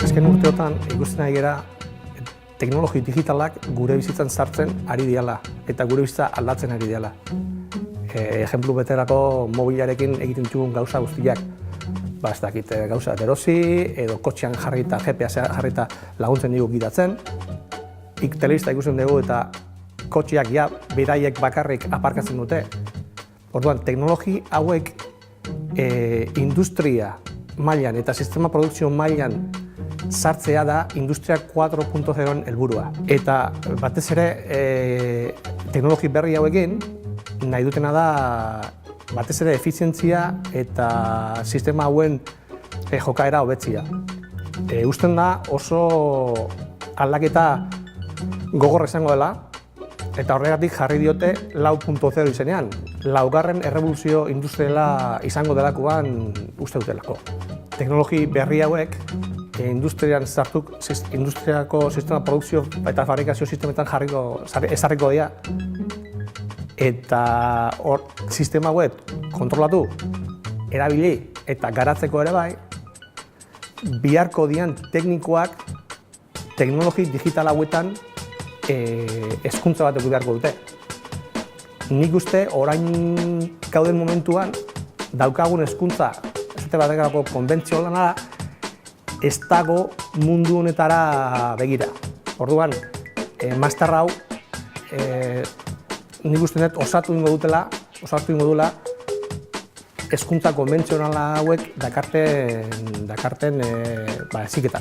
Azken urteotan ikusten ari gara teknologi digitalak gure bizitzan sartzen ari diala eta gure bizitza aldatzen ari diala. Ejemplu beterako mobilarekin egiten ditugun gauza guztiak. Ez dakit gauza erosi edo kotxean jarrita, GPS jarrita laguntzen digu gidatzen. Telebista ikusten dugu eta kotxeak beraiek bakarrik aparkatzen dute. Orduan, teknologi hauek industria mailan eta sistema produkzio mailan sartzea da Industria 4.0-en helburua. Eta batez ere teknologi berri hauekin nahi dutena da batez ere efizientzia eta sistema hauen jokaera hobetzea. Usten da oso aldaketa gogor izango dela eta horregatik jarri diote 4.0 izenean. Laugarren erreboluzio industriala izango delakoan uste dutelako. Teknologi berri hauek industriako sistema produkzio eta fabrikazio sistemetan ezarriko dira. Eta hor sistema hauek kontrolatu, erabili eta garatzeko ere bai, biharko dian teknikoak teknologi digital hauetan hezkuntza bat eduki beharko dute. Nik uste orain gauden momentuan daukagun hezkuntza esate batekarako konbentzionala ez dago mundu honetara begira. Orduan, master hau nik uste dut osatu ingo dula hezkuntza konbentzionala hauek dakarten heziketa.